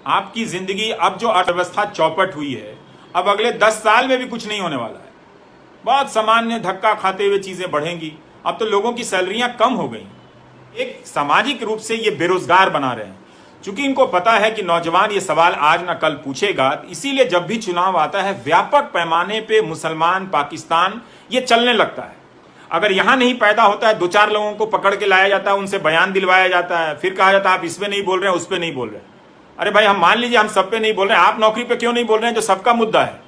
आपकी जिंदगी अब जो अर्थव्यवस्था चौपट हुई है, अब अगले 10 साल में भी कुछ नहीं होने वाला है। बहुत सामान्य धक्का खाते हुए चीजें बढ़ेंगी। अब तो लोगों की सैलरियां कम हो गई। एक सामाजिक रूप से ये बेरोजगार बना रहे हैं, क्योंकि इनको पता है कि नौजवान ये सवाल आज ना कल पूछेगा। इसीलिए जब भी चुनाव आता है व्यापक पैमाने पे मुसलमान पाकिस्तान ये चलने लगता है। अगर यहां नहीं पैदा होता है, 2-4 लोगों को पकड़ के लाया जाता है, उनसे बयान दिलवाया जाता है, फिर कहा जाता है आप इस पे नहीं बोल रहे हैं, उस पे नहीं बोल रहे हैं। अरे भाई, हम मान लीजिए हम सब पे नहीं बोल रहे हैं, आप नौकरी पे क्यों नहीं बोल रहे हैं जो सबका मुद्दा है?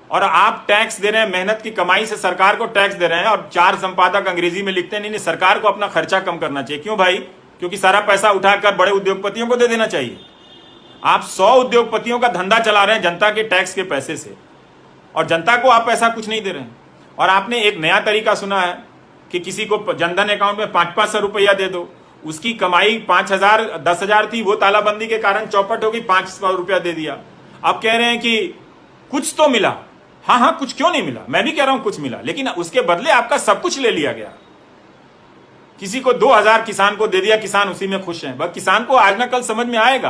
और आप टैक्स दे रहे हैं, मेहनत की कमाई से सरकार को टैक्स दे रहे हैं, और 4 संपादक अंग्रेजी में लिखते हैं नहीं सरकार को अपना खर्चा कम करना चाहिए। क्यों भाई? क्योंकि सारा पैसा उठाकर बड़े उद्योगपतियों को दे देना चाहिए। आप 100 उद्योगपतियों का धंधा चला रहे हैं जनता के टैक्स के पैसे से, और जनता को आप पैसा कुछ नहीं दे रहे हैं। और आपने एक नया तरीका सुना है कि किसी को जनधन अकाउंट में 500-500 रुपया दे दो, उसकी कमाई 5,000 10,000 थी, वो तालाबंदी के कारण चौपट हो गई, 500 रुपया दे दिया। अब कह रहे हैं कि कुछ तो मिला। हाँ, कुछ क्यों नहीं मिला? मैं भी कह रहा हूं कुछ मिला, लेकिन उसके बदले आपका सब कुछ ले लिया गया। किसी को 2,000 किसान को दे दिया, किसान उसी में खुश हैं। बस किसान को आज ना कल समझ में आएगा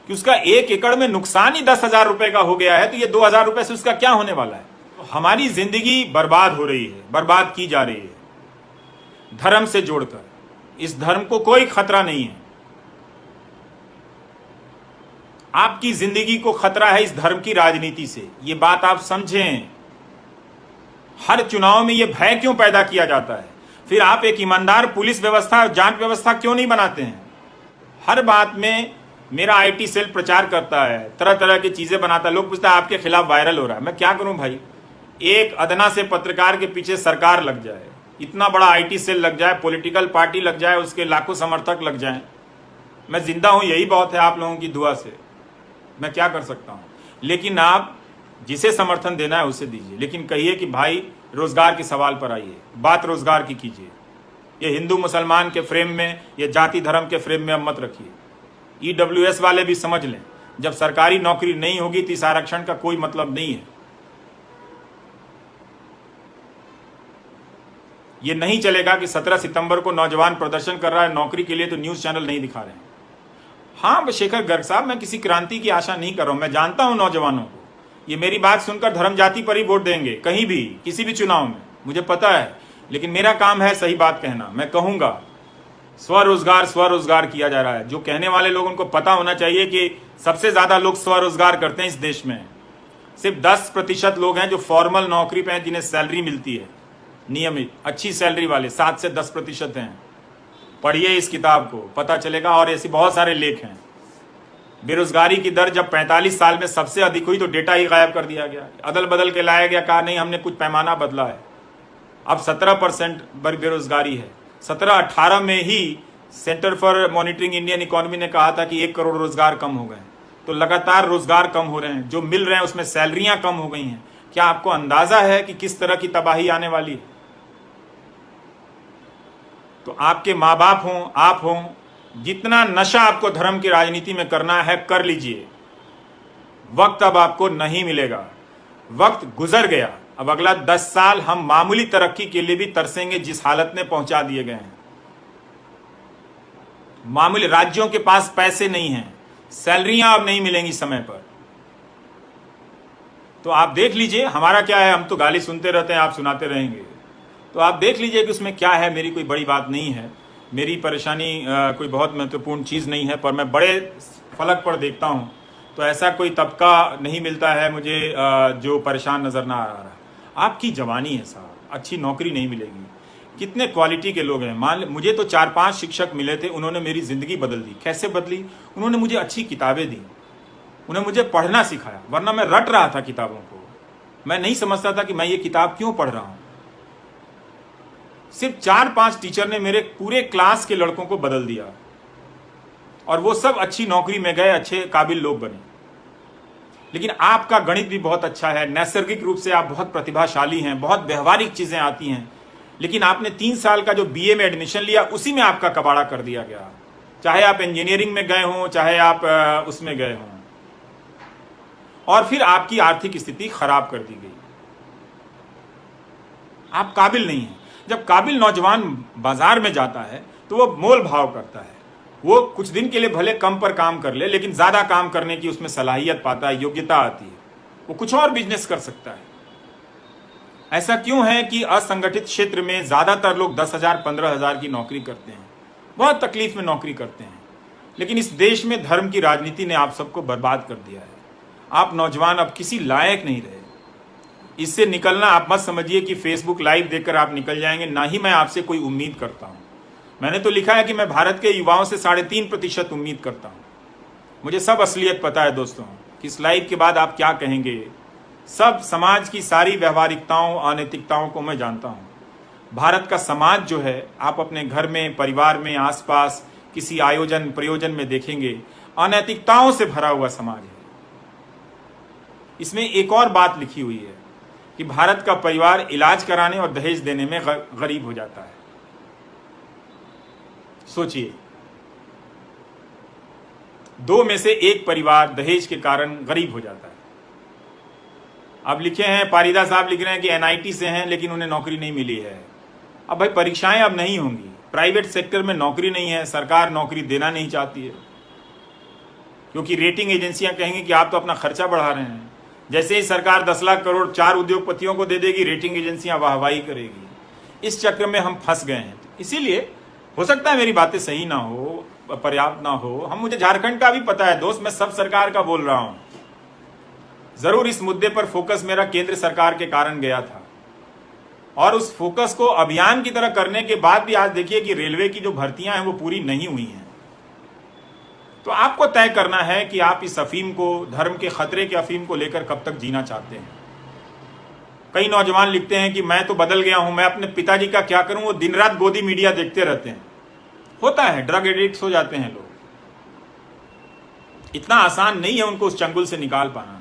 कि उसका 1 एकड़ में नुकसान ही 10,000 रुपए का हो गया है, तो ये 2,000 रुपए से उसका क्या होने वाला है? तो हमारी जिंदगी बर्बाद हो रही है, बर्बाद की जा रही है धर्म से जोड़कर। इस धर्म को कोई खतरा नहीं है। आपकी जिंदगी को खतरा है इस धर्म की राजनीति से। ये बात आप समझें। हर चुनाव में ये भय क्यों पैदा किया जाता है? फिर आप एक ईमानदार पुलिस व्यवस्था, जांच व्यवस्था क्यों नहीं बनाते हैं? हर बात में मेरा आईटी सेल प्रचार करता है, तरह तरह की चीजें बनाता है। लोग पूछता है आपके खिलाफ वायरल हो रहा है। मैं क्या करूं भाई? एक अदना से पत्रकार के पीछे सरकार लग जाए, इतना बड़ा आईटी सेल लग जाए, पॉलिटिकल पार्टी लग जाए, उसके लाखों समर्थक लग जाएं, मैं जिंदा हूं यही बहुत है आप लोगों की दुआ से। मैं क्या कर सकता हूं? लेकिन आप जिसे समर्थन देना है उसे दीजिए, लेकिन कहिए कि भाई रोजगार के सवाल पर आइए, बात रोजगार की कीजिए। ये हिंदू मुसलमान के फ्रेम में, ये जाति धर्म के फ्रेम में अब मत रखिए। ईडब्ल्यूएस वाले भी समझ लें, जब सरकारी नौकरी नहीं होगी तो इस आरक्षण का कोई मतलब नहीं है। ये नहीं चलेगा कि 17 सितंबर को नौजवान प्रदर्शन कर रहा है नौकरी के लिए, तो न्यूज चैनल नहीं दिखा रहे हैं। हाँ शेखर गर्ग साहब, मैं किसी क्रांति की आशा नहीं कर रहा हूं। मैं जानता हूं नौजवानों को ये मेरी बात सुनकर धर्म जाति पर ही वोट देंगे, कहीं भी किसी भी चुनाव में, मुझे पता है। लेकिन मेरा काम है सही बात कहना। मैं कहूंगा स्वरोजगार किया जा रहा है। जो कहने वाले लोग, उनको पता होना चाहिए कि सबसे ज्यादा लोग स्वरोजगार करते हैं इस देश में। सिर्फ 10% लोग हैं जो फॉर्मल नौकरी पे हैं, जिन्हें सैलरी मिलती है नियमित, अच्छी सैलरी वाले 7 से 10% हैं। पढ़िए इस किताब को, पता चलेगा। और ऐसे बहुत सारे लेख हैं। बेरोजगारी की दर जब 45 साल में सबसे अधिक हुई तो डेटा ही गायब कर दिया गया, अदल बदल के लाया गया, कहा नहीं हमने कुछ पैमाना बदला है। अब 17% बेरोजगारी है। 17-18 में ही Centre for Monitoring Indian Economy ने कहा था कि 1 करोड़ रोजगार कम हो गए। तो लगातार रोजगार कम हो रहे हैं, जो मिल रहे हैं उसमें सैलरियां कम हो गई हैं। क्या आपको अंदाजा है कि किस तरह की तबाही आने वाली है? तो आपके माँ बाप हों, आप हों, जितना नशा आपको धर्म की राजनीति में करना है कर लीजिए। वक्त अब आपको नहीं मिलेगा, वक्त गुजर गया। अब अगला 10 साल हम मामूली तरक्की के लिए भी तरसेंगे जिस हालत में पहुंचा दिए गए हैं। मामूली, राज्यों के पास पैसे नहीं हैं, सैलरियां अब नहीं मिलेंगी समय पर। तो आप देख लीजिए हमारा क्या है। हम तो गाली सुनते रहते हैं, आप सुनाते रहेंगे। तो आप देख लीजिए कि उसमें क्या है। मेरी कोई बड़ी बात नहीं है, मेरी परेशानी कोई बहुत महत्वपूर्ण चीज़ नहीं है, पर मैं बड़े फलक पर देखता हूँ तो ऐसा कोई तबका नहीं मिलता है मुझे जो परेशान नज़र ना आ रहा है। आपकी जवानी है साहब, अच्छी नौकरी नहीं मिलेगी। कितने क्वालिटी के लोग हैं। मान मुझे तो 4-5 शिक्षक मिले थे, उन्होंने मेरी ज़िंदगी बदल दी। कैसे बदली? उन्होंने मुझे अच्छी किताबें दी, उन्हें मुझे पढ़ना सिखाया। वरना मैं रट रहा था किताबों को, मैं नहीं समझता था कि मैं ये किताब क्यों पढ़ रहा हूँ। सिर्फ 4-5 टीचर ने मेरे पूरे क्लास के लड़कों को बदल दिया, और वो सब अच्छी नौकरी में गए, अच्छे काबिल लोग बने। लेकिन आपका गणित भी बहुत अच्छा है, नैसर्गिक रूप से आप बहुत प्रतिभाशाली हैं, बहुत व्यवहारिक चीजें आती हैं। लेकिन आपने 3 साल का जो बीए में एडमिशन लिया, उसी में आपका कबाड़ा कर दिया गया। चाहे आप इंजीनियरिंग में गए हों, चाहे आप उसमें गए हों, और फिर आपकी आर्थिक स्थिति खराब कर दी गई। आप काबिल नहीं हैं। जब काबिल नौजवान बाजार में जाता है तो वो मोल भाव करता है, वो कुछ दिन के लिए भले कम पर काम कर ले, लेकिन ज्यादा काम करने की उसमें सलाहियत पाता है, योग्यता आती है, वो कुछ और बिजनेस कर सकता है। ऐसा क्यों है कि असंगठित क्षेत्र में ज्यादातर लोग 10,000 15,000 की नौकरी करते हैं, बहुत तकलीफ में नौकरी करते हैं, लेकिन इस देश में धर्म की राजनीति ने आप सबको बर्बाद कर दिया है। आप नौजवान अब किसी लायक नहीं रहे। इससे निकलना आप मत समझिए कि फेसबुक लाइव देखकर आप निकल जाएंगे, ना ही मैं आपसे कोई उम्मीद करता हूं। मैंने तो लिखा है कि मैं भारत के युवाओं से 3.5% उम्मीद करता हूं। मुझे सब असलियत पता है दोस्तों कि इस लाइव के बाद आप क्या कहेंगे। सब समाज की सारी व्यवहारिकताओं, अनैतिकताओं को मैं जानता हूं। भारत का समाज जो है, आप अपने घर में, परिवार में, आसपास किसी आयोजन प्रयोजन में देखेंगे, अनैतिकताओं से भरा हुआ समाज है। इसमें एक और बात लिखी हुई है कि भारत का परिवार इलाज कराने और दहेज देने में गरीब हो जाता है। सोचिए, 2 में से 1 परिवार दहेज के कारण गरीब हो जाता है। अब लिखे हैं, पारिदा साहब लिख रहे हैं कि एनआईटी से हैं लेकिन उन्हें नौकरी नहीं मिली है। अब भाई परीक्षाएं अब नहीं होंगी, प्राइवेट सेक्टर में नौकरी नहीं है, सरकार नौकरी देना नहीं चाहती है, क्योंकि रेटिंग एजेंसियां कहेंगी कि आप तो अपना खर्चा बढ़ा रहे हैं। जैसे ही सरकार 10 लाख करोड़ 4 उद्योगपतियों को दे देगी, रेटिंग एजेंसियां वाहवाही करेगी। इस चक्र में हम फंस गए हैं। इसीलिए हो सकता है मेरी बातें सही ना हो, पर्याप्त ना हो, मुझे झारखंड का भी पता है दोस्त, मैं सब सरकार का बोल रहा हूं। जरूर इस मुद्दे पर फोकस मेरा केंद्र सरकार के कारण गया था, और उस फोकस को अभियान की तरह करने के बाद भी आज देखिए कि रेलवे की जो भर्तियां हैं वो पूरी नहीं हुई हैं। तो आपको तय करना है कि आप इस अफीम को, धर्म के खतरे के अफीम को लेकर कब तक जीना चाहते हैं। कई नौजवान लिखते हैं कि मैं तो बदल गया हूं, मैं अपने पिताजी का क्या करूं, वो दिन रात गोदी मीडिया देखते रहते हैं। होता है, ड्रग एडिक्ट हो जाते हैं लोग। इतना आसान नहीं है उनको उस चंगुल से निकाल पाना।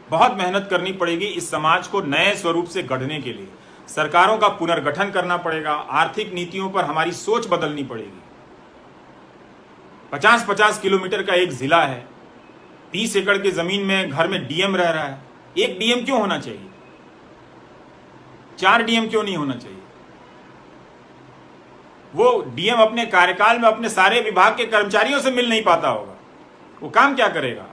बहुत मेहनत करनी पड़ेगी इस समाज को नए स्वरूप से गढ़ने के लिए। सरकारों का पुनर्गठन करना पड़ेगा, आर्थिक नीतियों पर हमारी सोच बदलनी पड़ेगी। 50-50 किलोमीटर का एक जिला है, 30 एकड़ की जमीन में घर में डीएम रह रहा है। 1 डीएम क्यों होना चाहिए? 4 डीएम क्यों नहीं होना चाहिए? वो डीएम अपने कार्यकाल में अपने सारे विभाग के कर्मचारियों से मिल नहीं पाता होगा, वो काम क्या करेगा?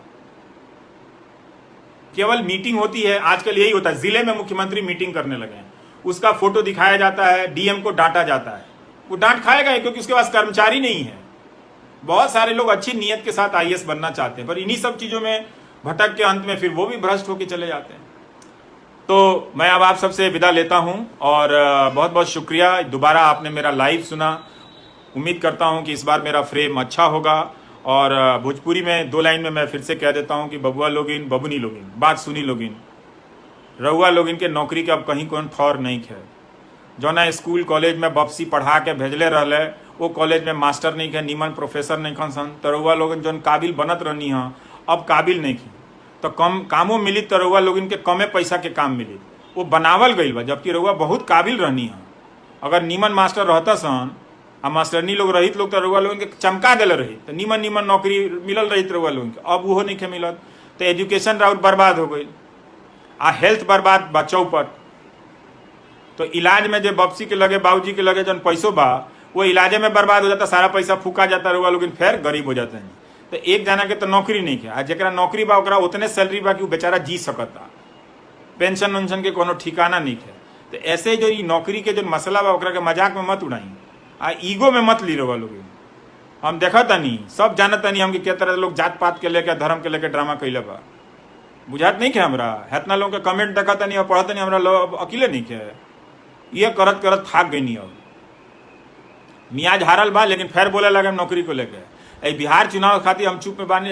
केवल मीटिंग होती है। आजकल यही होता है, जिले में मुख्यमंत्री मीटिंग करने लगे हैं, उसका फोटो दिखाया जाता है, डीएम को डांटा जाता है। वो डांट खाएगा क्योंकि उसके पास कर्मचारी नहीं है। बहुत सारे लोग अच्छी नीयत के साथ आईएएस बनना चाहते हैं, पर इन्हीं सब चीजों में भटक के अंत में फिर वो भी भ्रष्ट होकर चले जाते हैं। तो मैं अब आप सबसे विदा लेता हूं, और बहुत बहुत शुक्रिया, दोबारा आपने मेरा लाइव सुना। उम्मीद करता हूं कि इस बार मेरा फ्रेम अच्छा होगा। और भोजपुरी में 2 लाइन में मैं फिर से कह देता हूं कि बबुआ लोगिन, बबुनी लोगिन, बात सुनी लोगिन, रउआ लोगिन के नौकरी के अब कहीं कौन ठौर नहीं है। जो ना स्कूल कॉलेज में बपसी पढ़ा के भेजले रहले, वो कॉलेज में मास्टर नहीं है, नीमन प्रोफेसर नहीं खन सन, तो रउआ लोगन जो काबिल बनत रहनी है अब काबिल नहीं है, तो कम कामों मिली तो रउआ लोगन के कमे पैसा के काम मिली। वो बनावल गई बा, जबकि रउआ बहुत काबिल रहनी है। अगर नीमन मास्टर रहता सन आ मास्टरनी लोग रहित लोग तो रउआ लोगन के चमका दिले रही, तो नीमन नीमन नौकरी मिलल रही रउआ लोगन के। अब वो नहीं के मिलत, तो एजुकेशन राउट बर्बाद हो गई, आ हेल्थ बर्बाद बा चौपट। तो इलाज में जो बपसी के लगे, बाबूजी के लगे जन पैसों बा, वो इलाजे में बर्बाद हो जाता, सारा पैसा फूका जाता, रउआ लोगन फिर गरीब हो जाते हैं। तो एक जना के तो नौकरी नहीं है, जरा नौकरी बा ओकरा उतने सैलरी बा कि वो बेचारा जी सकता, पेंशन वेंशन के कोनो ठिकाना नहीं है। तो ऐसे जो नौकरी के जो मसला बा ओकरा के मजाक में मत उड़ाई, आ ईगो में मत ली रउआ लोग। हम देखा तनी, सब जानत तनी हम कि क्या तरह लोग जात पात के लेके, धर्म के लेके ड्रामा कैले बा, बुझात नहीं है हमरा। हेतना लोग के कमेंट देखा तनी और पढ़ा तनी, हमरा लोग अकेले नहीं है। ये करत करत थाक गई नहीं। अब मियाज हारल बा, लेकिन फिर बोले लगे नौकरी को लेके। बिहार चुनाव खातिर हम चुप में बानी,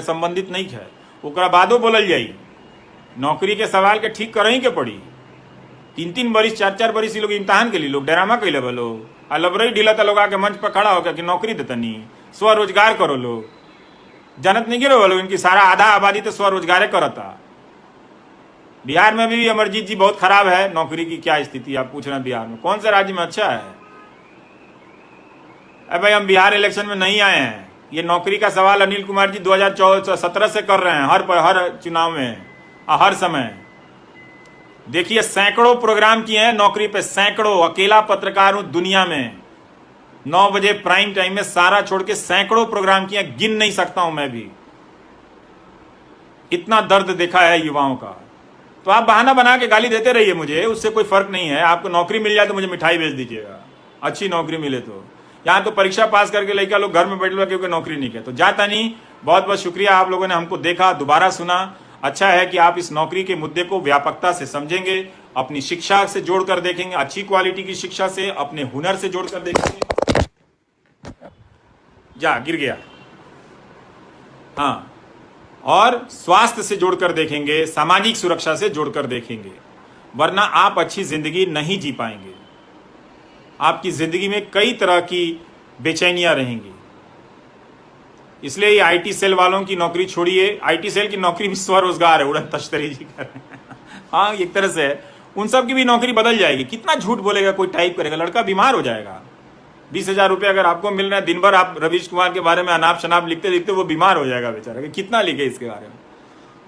संबंधित नहीं है, ओकरा बादो बोलल जाई। नौकरी के सवाल के ठीक करही के पड़ी। 3-3 बरिस 4-4 बरिस लोग इम्तहान के लिए लोग ड्रामा कैले बा, लोग अलबरई ढीला लोग आके मंच पर खड़ा होकर कि नौकरी देतनी, स्वरोजगार करो। लोग जनत नहीं गिरो लोग, इनकी सारा आधा आबादी तो स्वरोजगार करता। बिहार में भी अमरजीत जी बहुत खराब है नौकरी की क्या स्थिति, आप पूछ रहे हैं बिहार में कौन से राज्य में अच्छा है? अरे भाई हम बिहार इलेक्शन में नहीं आए हैं, ये नौकरी का सवाल अनिल कुमार जी 2017 से कर रहे हैं, हर चुनाव में, हर समय। देखिए सैकड़ों प्रोग्राम किए हैं नौकरी पे, सैकड़ों। अकेला पत्रकार हूं दुनिया में, 9 बजे प्राइम टाइम में सारा छोड़ के सैकड़ों प्रोग्राम किए, गिन नहीं सकता हूं मैं भी। इतना दर्द देखा है युवाओं का। तो आप बहाना बना के गाली देते रहिए मुझे, उससे कोई फर्क नहीं है। आपको नौकरी मिल जाए तो मुझे मिठाई भेज दीजिएगा, अच्छी नौकरी मिले तो। यहां तो परीक्षा पास करके लड़का लोग घर में बैठ लो क्योंकि नौकरी नहीं है। तो जाता नहीं, बहुत बहुत शुक्रिया, आप लोगों ने हमको देखा, दोबारा सुना। अच्छा है कि आप इस नौकरी के मुद्दे को व्यापकता से समझेंगे, अपनी शिक्षा से जोड़कर देखेंगे, अच्छी क्वालिटी की शिक्षा से, अपने हुनर से जोड़कर देखेंगे। जा गिर गया, हाँ, और स्वास्थ्य से जोड़कर देखेंगे, सामाजिक सुरक्षा से जोड़कर देखेंगे, वरना आप अच्छी जिंदगी नहीं जी पाएंगे। आपकी जिंदगी में कई तरह की बेचैनियां रहेंगी। इसलिए ये आईटी सेल वालों की नौकरी छोड़िए। आईटी सेल की नौकरी भी स्वरोजगार है, उड़न तश्तरी जी कर रहे हैं। हाँ, एक तरह से उन सब की भी नौकरी बदल जाएगी। कितना झूठ बोलेगा कोई, टाइप करेगा, लड़का बीमार हो जाएगा। 20,000 रुपये अगर आपको मिल रहा है, दिन भर आप रवीश कुमार के बारे में अनाप शनाप लिखते लिखते वो बीमार हो जाएगा बेचारा, कितना लिखे इसके बारे में।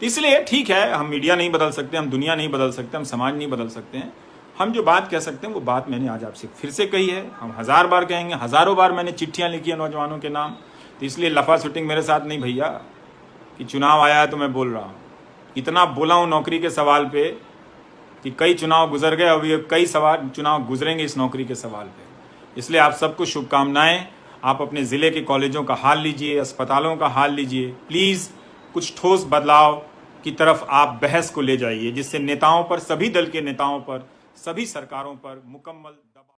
तो इसलिए ठीक है, हम मीडिया नहीं बदल सकते, हम दुनिया नहीं बदल सकते, हम समाज नहीं बदल सकते हैं। हम जो बात कह सकते हैं वो बात मैंने आज आपसे फिर से कही है, हम 1000 बार कहेंगे, हजारों बार मैंने चिट्ठियां लिखी है नौजवानों के नाम। तो इसलिए लफा शूटिंग मेरे साथ नहीं भैया, कि चुनाव आया है तो मैं बोल रहा हूँ। इतना बोला हूँ नौकरी के सवाल पे कि कई चुनाव गुजर गए, अभी कई चुनाव गुजरेंगे इस नौकरी के सवाल पे। इसलिए आप सबको शुभकामनाएं। आप अपने ज़िले के कॉलेजों का हाल लीजिए, अस्पतालों का हाल लीजिए, प्लीज़ कुछ ठोस बदलाव की तरफ आप बहस को ले जाइए, जिससे नेताओं पर, सभी दल के नेताओं पर, सभी सरकारों पर मुकम्मल